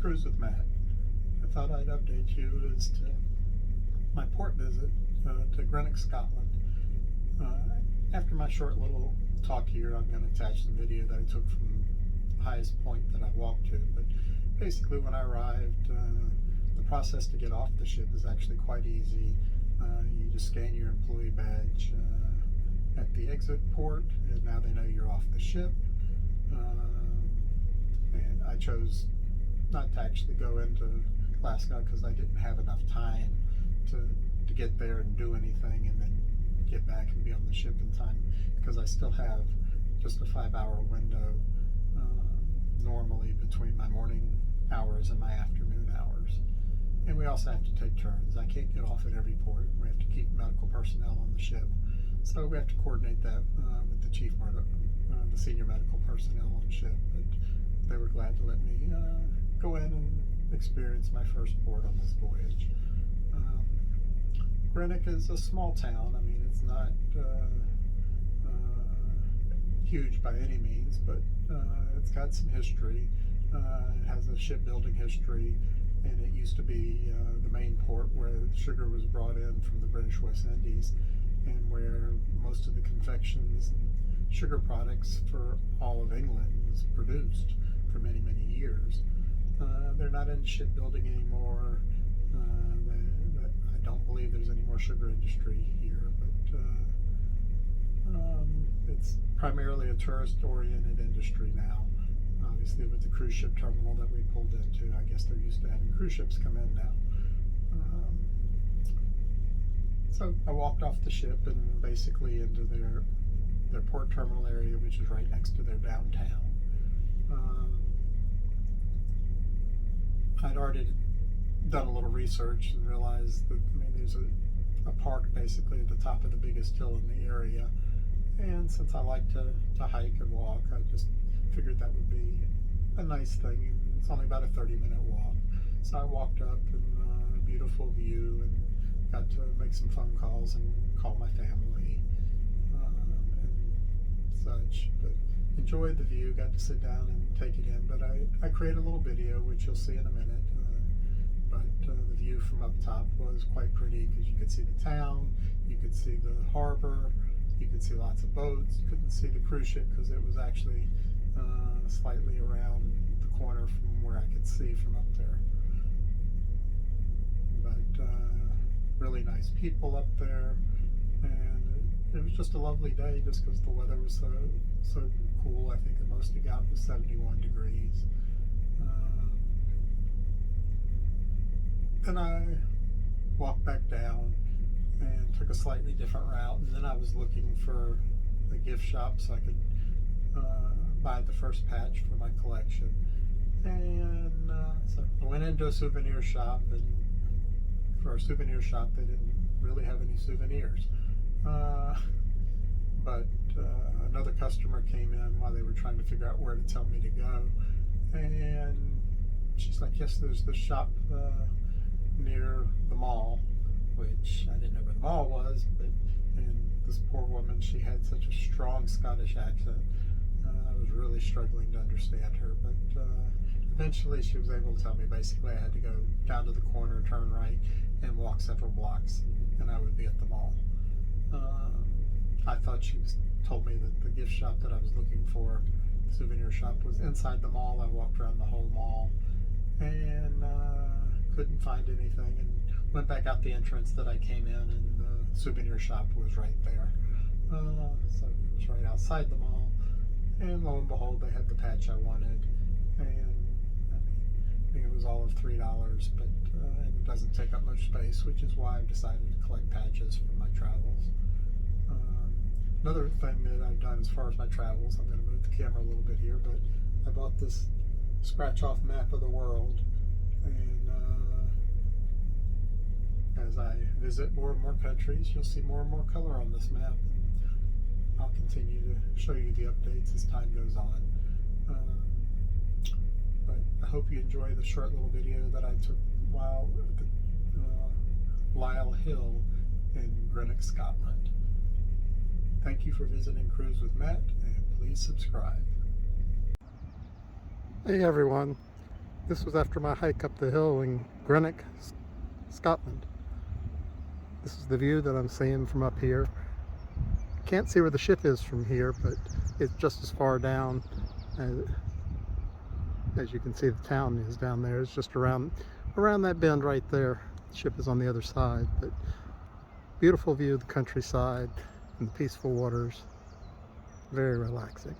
Cruise with Matt. I thought I'd update you as to my port visit to Greenock, Scotland. After my short little talk here, I'm going to attach the video that I took from the highest point that I walked to. But basically, when I arrived, the process to get off the ship is actually quite easy. You just scan your employee badge at the exit port, and now they know you're off the ship. And I chose not to actually go into Glasgow because I didn't have enough time to get there and do anything and then get back and be on the ship in time, because I still have just a 5-hour window normally between my morning hours and my afternoon hours. And we also have to take turns. I can't get off at every port. We have to keep medical personnel on the ship, so we have to coordinate that with the the senior medical personnel on the ship. But they were glad to let me go in and experience my first port on this voyage. Greenock is a small town. I mean, it's not huge by any means, but it's got some history. It has a shipbuilding history, and it used to be the main port where sugar was brought in from the British West Indies, and where most of the confections and sugar products for all of England was produced for many, many years. They're not in shipbuilding anymore. I don't believe there's any more sugar industry here, but it's primarily a tourist-oriented industry now. Obviously, with the cruise ship terminal that we pulled into, I guess they're used to having cruise ships come in now. So I walked off the ship and basically into their port terminal area, which is right next to their downtown. I'd already done a little research and realized that, I mean, there's a park basically at the top of the biggest hill in the area, and since I like to hike and walk, I just figured that would be a nice thing. It's only about a 30-minute walk, so I walked up, and a beautiful view, and got to make some phone calls and call my family and such. But enjoyed the view, got to sit down and take it in. But I created a little video, which you'll see in a minute. The view from up top was quite pretty, because you could see the town, you could see the harbor, you could see lots of boats. You couldn't see the cruise ship because it was actually slightly around the corner from where I could see from up there. But really nice people up there, and it was just a lovely day just because the weather was so cool. I think the most it got was 71 degrees. Then I walked back down and took a slightly different route, and then I was looking for a gift shop so I could buy the first patch for my collection. And so I went into a souvenir shop, and for a souvenir shop they didn't really have any souvenirs. But another customer came in while they were trying to figure out where to tell me to go, and she's like, yes, there's this shop near the mall, which I didn't know where the mall was, and this poor woman, she had such a strong Scottish accent. I was really struggling to understand her, but eventually she was able to tell me basically I had to go down to the corner, turn right, and walk several blocks, and I would be at the mall. I thought she told me that the gift shop that I was looking for, the souvenir shop, was inside the mall. I walked around the whole mall and couldn't find anything, and went back out the entrance that I came in, and the souvenir shop was right there. So it was right outside the mall, and lo and behold, they had the patch I wanted, and I think it was all of $3, but and it doesn't take up much space, which is why I've decided to collect patches for my travels. Another thing that I've done as far as my travels, I'm going to move the camera a little bit here, but I bought this scratch-off map of the world, and as I visit more and more countries, you'll see more and more color on this map, and I'll continue to show you the updates as time goes on. But I hope you enjoy the short little video that I took while at the Lyle Hill in Greenock, Scotland. Thank you for visiting Cruise with Matt, and please subscribe. Hey everyone, This was after my hike up the hill in Greenock, Scotland. This is the view that I'm seeing from up here. Can't see where the ship is from here, but it's just as far down as you can see. The town is down there. It's just around that bend right there. The ship is on the other side, but beautiful view of the countryside and the peaceful waters. Very relaxing.